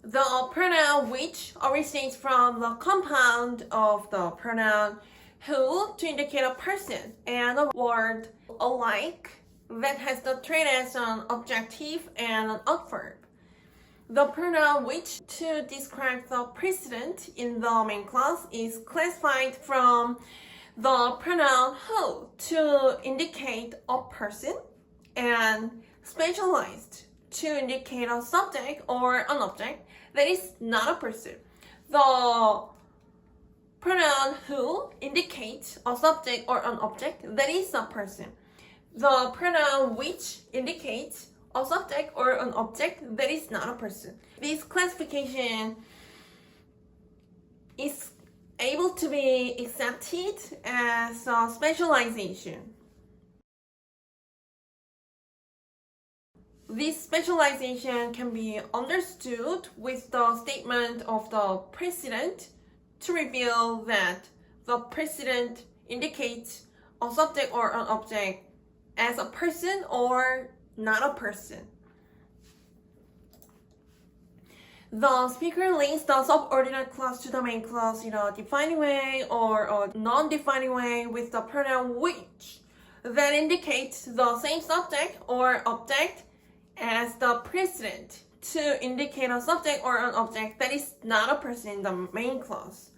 The pronoun which originates from the compound of the pronoun who to indicate a person and a word alike that has the trait as an objective and an adverb. The pronoun which to describe the precedent in the main clause is classified from the pronoun who to indicate a person and specialized to indicate a subject or an object that is not a person. The pronoun who indicates a subject or an object that is a person. The pronoun which indicates a subject or an object that is not a person. This classification is able to be accepted as a specialization. This specialization can be understood with the statement of the precedent to reveal that the precedent indicates a subject or an object as a person or not a person. The speaker links the subordinate clause to the main clause in a defining way or a non-defining way with the pronoun which that indicates the same subject or object as the precedent to indicate a subject or an object that is not a person in the main clause.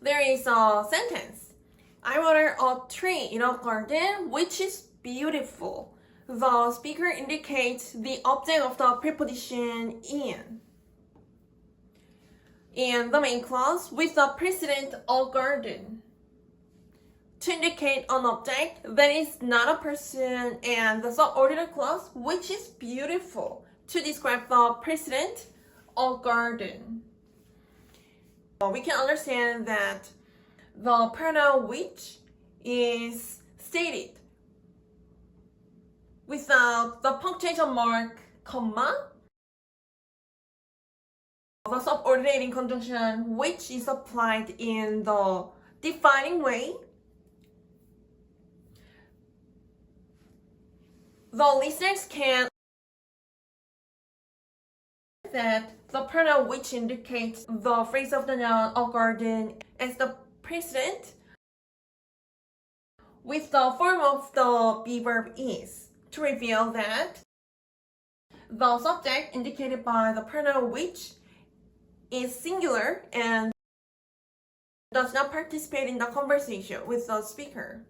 There is a sentence. I water a tree in a garden which is beautiful. The speaker indicates the object of the preposition in the main clause with the precedent a garden to indicate an object that is not a person and the subordinate clause which is beautiful to describe the precedent a garden. We can understand that the pronoun which is stated without the punctuation mark, comma, the subordinating conjunction which is applied in the defining way. The listeners can that the pronoun which indicates the phrase of the noun a garden as the precedent with the form of the be verb is to reveal that the subject indicated by the pronoun which is singular and does not participate in the conversation with the speaker.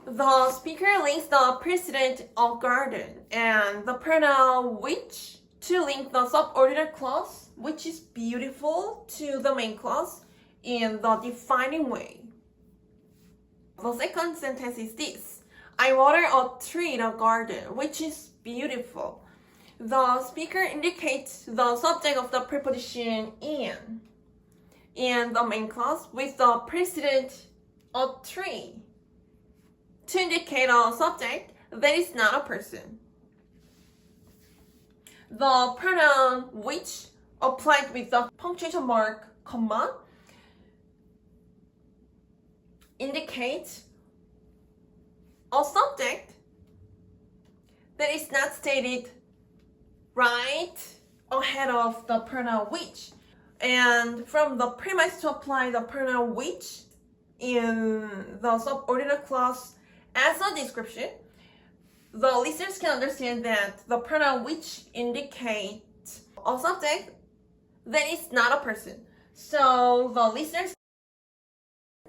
The speaker links the precedent a garden and the pronoun which to link the subordinate clause which is beautiful to the main clause in the defining way. The second sentence is this. I water a tree in a garden which is beautiful. The speaker indicates the subject of the preposition in the main clause with the precedent a tree to indicate a subject that is not a person. The pronoun which applied with the punctuation mark, comma, indicates a subject that is not stated right ahead of the pronoun which. And from the premise to apply the pronoun which in the subordinate clause as a description, the listeners can understand that the pronoun which indicates a subject that is not a person. So the listeners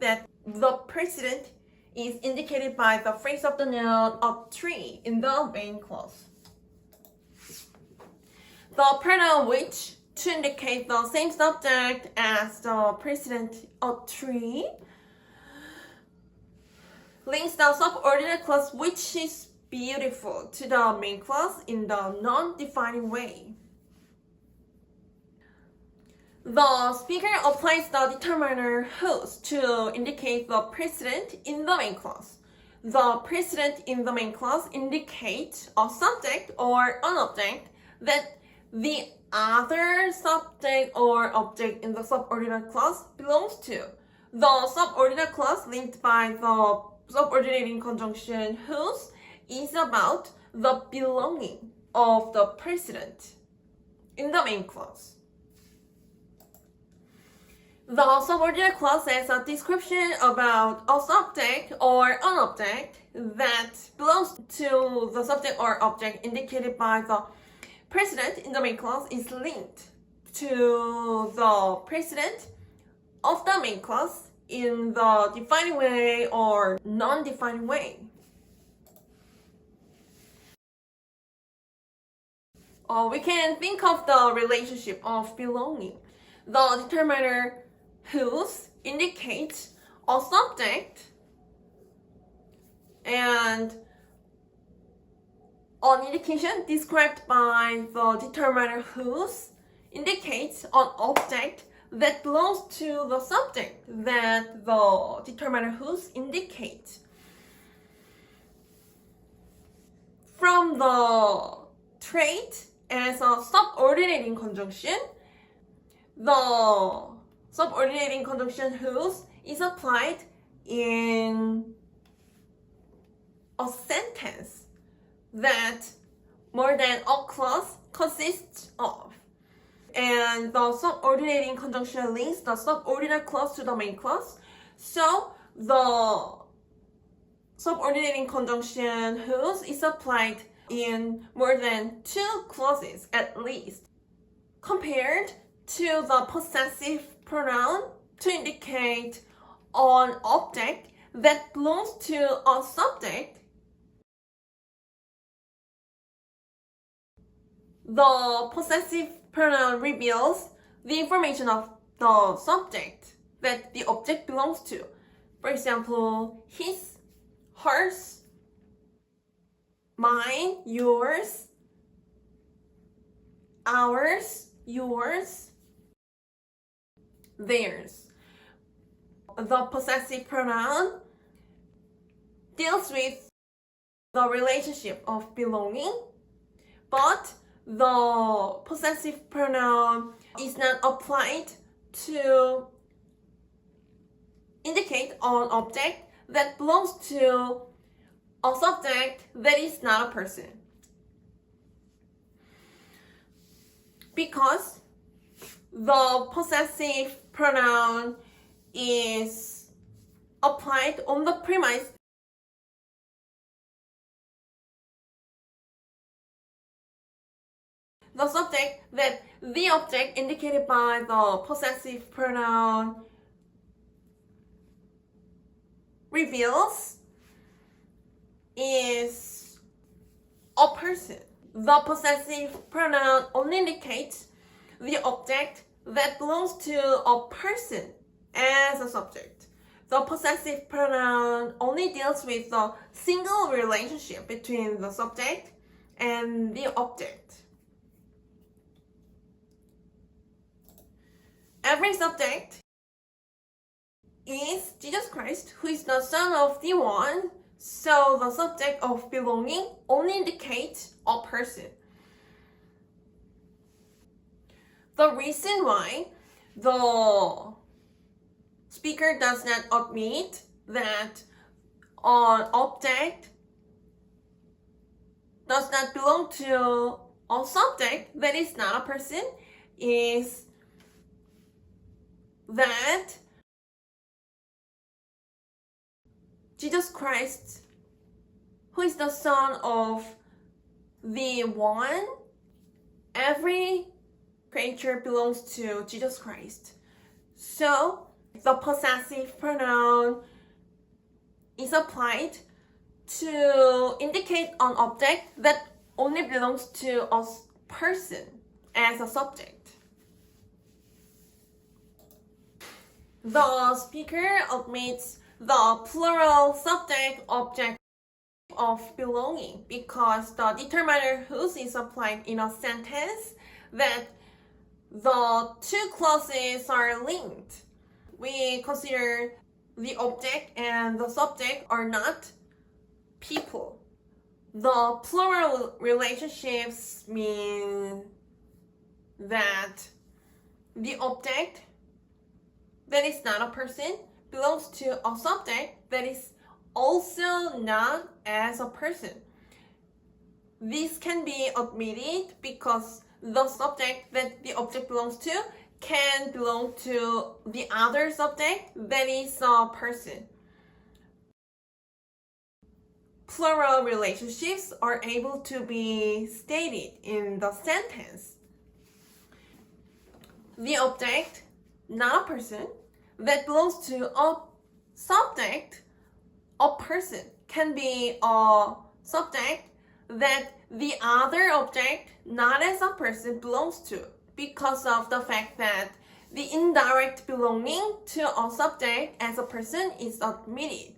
that the precedent is indicated by the phrase of the noun a tree in the main clause. The pronoun which to indicate the same subject as the precedent a tree links the subordinate clause which is beautiful to the main clause in the non-defining way. The speaker applies the determiner whose to indicate the precedent in the main clause. The precedent in the main clause indicates a subject or an object that the other subject or object in the subordinate clause belongs to. The subordinate clause linked by the subordinating conjunction whose is about the belonging of the precedent in the main clause. The subordinate clause is a description about a subject or an object that belongs to the subject or object indicated by the precedent in the main clause is linked to the precedent of the main clause in the defining way or non-defining way. We can think of the relationship of belonging. The determiner whose indicates a subject and an indication described by the determiner whose indicates an object that belongs to the subject that the determiner whose indicates. From the trait as a subordinating conjunction, the subordinating conjunction whose is applied in a sentence that more than a clause consists of. And the subordinating conjunction links the subordinate clause to the main clause. So the subordinating conjunction whose is applied in more than two clauses at least, compared to the possessive pronoun to indicate an object that belongs to a subject. The possessive pronoun reveals the information of the subject that the object belongs to. For example, his, hers, mine, yours, ours, yours, theirs. The possessive pronoun deals with the relationship of belonging, but the possessive pronoun is not applied to indicate an object that belongs to a subject that is not a person. Because the possessive pronoun is applied on the premise the subject that the object indicated by the possessive pronoun reveals is a person. The possessive pronoun only indicates the object that belongs to a person as a subject. The possessive pronoun only deals with the single relationship between the subject and the object. Every subject is Jesus Christ, who is the Son of the One, so the subject of belonging only indicates a person. The reason why the speaker does not admit that an object does not belong to a subject that is not a person is that Jesus Christ, who is the Son of the One, every creature belongs to Jesus Christ. So the possessive pronoun is applied to indicate an object that only belongs to a person as a subject. The speaker admits the plural subject-object of belonging because the determiner whose is applied in a sentence that the two clauses are linked. We consider the object and the subject are not people. The plural relationships mean that the object that is not a person belongs to a subject that is also not as a person. This can be admitted because the subject that the object belongs to can belong to the other subject, that is a person. Plural relationships are able to be stated in the sentence. The object, not a person, that belongs to a subject, a person, can be a subject that the other object, not as a person, belongs to, because of the fact that the indirect belonging to a subject as a person is admitted.